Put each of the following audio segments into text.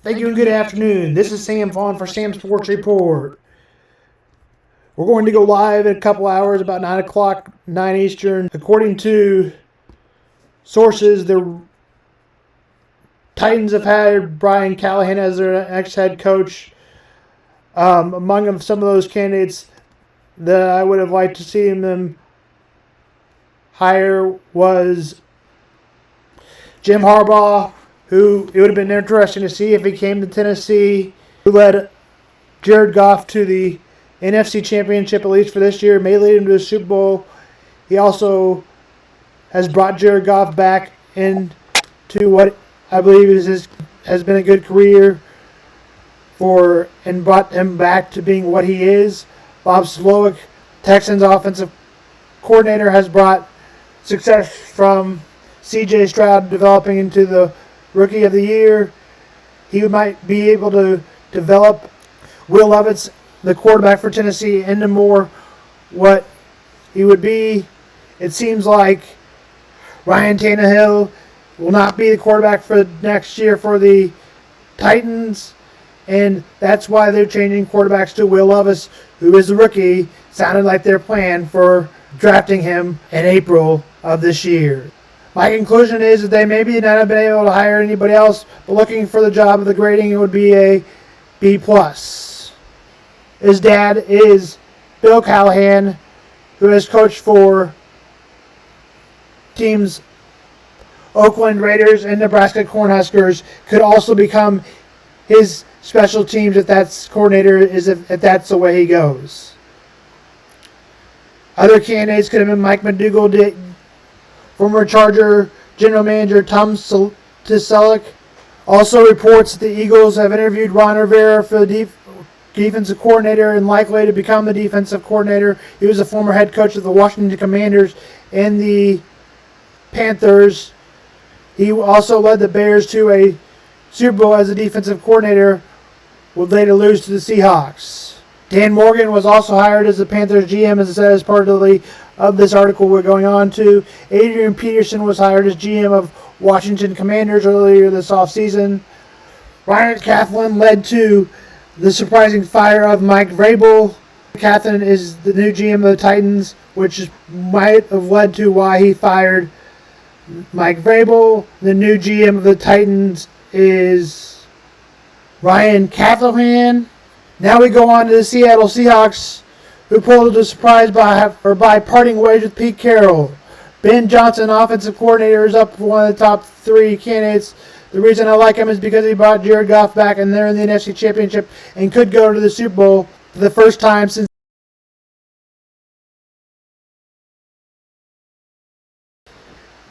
Thank you and good afternoon. This is Sam Vaughn for Sam Sports Report. We're going to go live in a couple hours, about 9 o'clock, 9 Eastern. According to sources, the Titans have had Brian Callahan as their ex-head coach. Among some of those candidates that I would have liked to see them hire was Jim Harbaugh, who it would have been interesting to see if he came to Tennessee, who led Jared Goff to the NFC Championship, at least for this year, may lead him to the Super Bowl. He also has brought Jared Goff back into what I believe has been a good career and brought him back to being what he is. Bob Slowick, Texans offensive coordinator, has brought success from C.J. Stroud developing into the Rookie of the Year. He might be able to develop Will Levis, the quarterback for Tennessee, into more what he would be. It seems like Ryan Tannehill will not be the quarterback for next year for the Titans, and that's why they're changing quarterbacks to Will Levis, who is the rookie. Sounded like their plan for drafting him in April of this year. My conclusion is that they maybe not have been able to hire anybody else, but looking for the job of the grading, it would be a B+. His dad is Bill Callahan, who has coached for teams Oakland Raiders and Nebraska Cornhuskers. Could also become his special teams if that's coordinator, if that's the way he goes. Other candidates could have been Mike McDougal, former Charger general manager Tom Selleck. Also reports that the Eagles have interviewed Ron Rivera for the defensive coordinator and likely to become the defensive coordinator. He was a former head coach of the Washington Commanders and the Panthers. He also led the Bears to a Super Bowl as a defensive coordinator, would later lose to the Seahawks. Dan Morgan was also hired as the Panthers GM, as it says partly of this article we're going on to. Adrian Peterson was hired as GM of Washington Commanders earlier this offseason. Ryan Cathlin led to the surprising fire of Mike Vrabel. Cathlin is the new GM of the Titans, which might have led to why he fired Mike Vrabel. The new GM of the Titans is Ryan Callahan. Now we go on to the Seattle Seahawks, who pulled a surprise by parting ways with Pete Carroll. Ben Johnson, offensive coordinator, is up for one of the top three candidates. The reason I like him is because he brought Jared Goff back, and they're in the NFC Championship and could go to the Super Bowl for the first time since,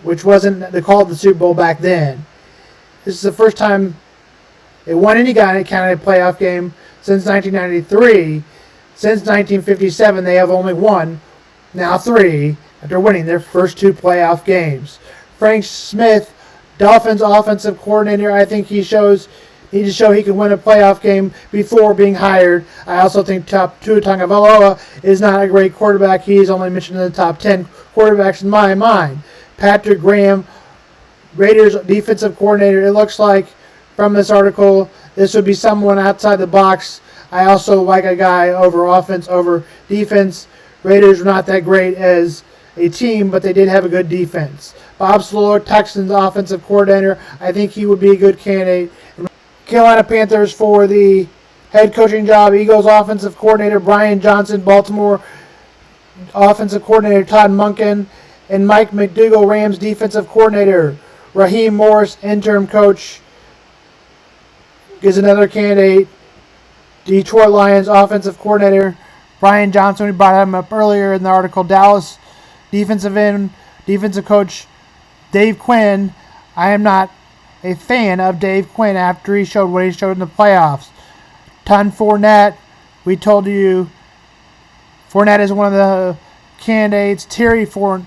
which wasn't called the Super Bowl back then. This is the first time they won any kind of playoff game since 1993. Since 1957, they have only won, now 3, after winning their first 2 playoff games. Frank Smith, Dolphins offensive coordinator, I think he needs to show he can win a playoff game before being hired. I also think Tua Tagovailoa is not a great quarterback. He is only mentioned in the top 10 quarterbacks in my mind. Patrick Graham, Raiders defensive coordinator. It looks like from this article this would be someone outside the box. I also like a guy over offense, over defense. Raiders were not that great as a team, but they did have a good defense. Bob Slowick, Texans offensive coordinator. I think he would be a good candidate. Carolina Panthers for the head coaching job. Eagles offensive coordinator Brian Johnson. Baltimore offensive coordinator Todd Monken. And Mike McDougal, Rams defensive coordinator. Raheem Morris, interim coach, is another candidate. Detroit Lions offensive coordinator Brian Johnson, we brought him up earlier in the article. Dallas defensive coach Dave Quinn. I am not a fan of Dave Quinn after he showed what he showed in the playoffs. Ton Fournette, we told you Fournette is one of the candidates. Terry Fournette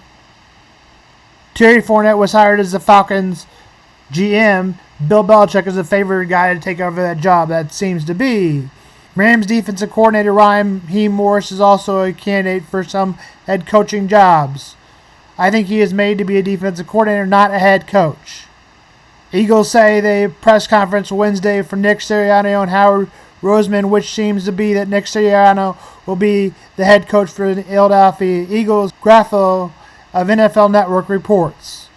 was hired as the Falcons GM. Bill Belichick is the favorite guy to take over that job. That seems to be. Rams defensive coordinator Raheem Morris is also a candidate for some head coaching jobs. I think he is made to be a defensive coordinator, not a head coach. Eagles say they press conference Wednesday for Nick Sirianni and Howard Roseman, which seems to be that Nick Sirianni will be the head coach for the Philadelphia Eagles. Graphic of NFL Network reports.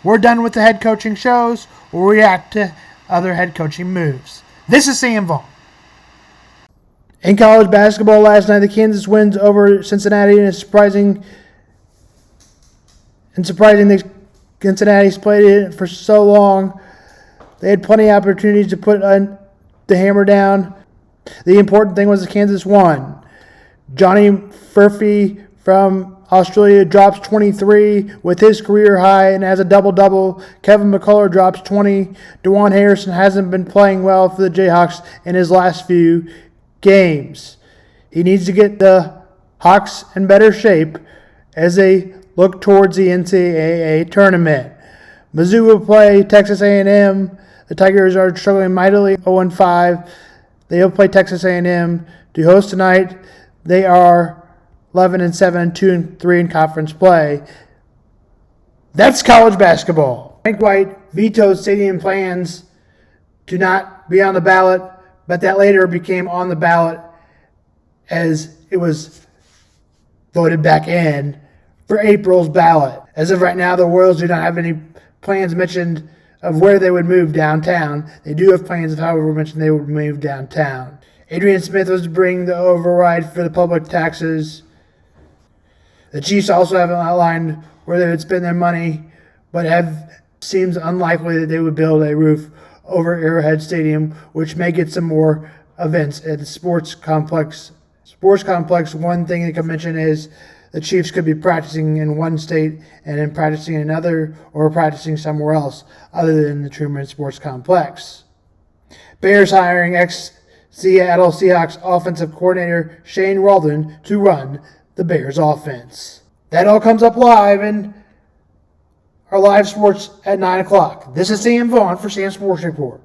We're done with the head coaching shows. We'll react to other head coaching moves. This is Sam Vaughn. In college basketball last night, the Kansas wins over Cincinnati, and surprising the Cincinnati's played it for so long. They had plenty of opportunities to put the hammer down. The important thing was that Kansas won. Johnny Furphy from Australia drops 23 with his career high and has a double-double. Kevin McCullough drops 20. DeJuan Harrison hasn't been playing well for the Jayhawks in his last few games. He needs to get the Hawks in better shape as they look towards the NCAA tournament. Mizzou will play Texas A&M. The Tigers are struggling mightily 0-5. They will play Texas A&M to host tonight. They are 11-7, 2-3 in conference play. That's college basketball. Frank White vetoed stadium plans to not be on the ballot, but that later became on the ballot as it was voted back in for April's ballot. As of right now, the Royals do not have any plans mentioned of where they would move downtown. They do have plans of, however, mentioned they would move downtown. Adrian Smith was to bring the override for the public taxes. The Chiefs also haven't outlined where they would spend their money, but seems unlikely that they would build a roof over Arrowhead Stadium, which may get some more events at the sports complex. One thing they can mention is the Chiefs could be practicing in one state and then practicing in another, or practicing somewhere else other than the Truman Sports Complex. Bears hiring ex-Seattle Seahawks offensive coordinator Shane Waldron to run the Bears offense. That all comes up live in our live sports at 9 o'clock. This is Sam Vaughn for Sam Sports Report.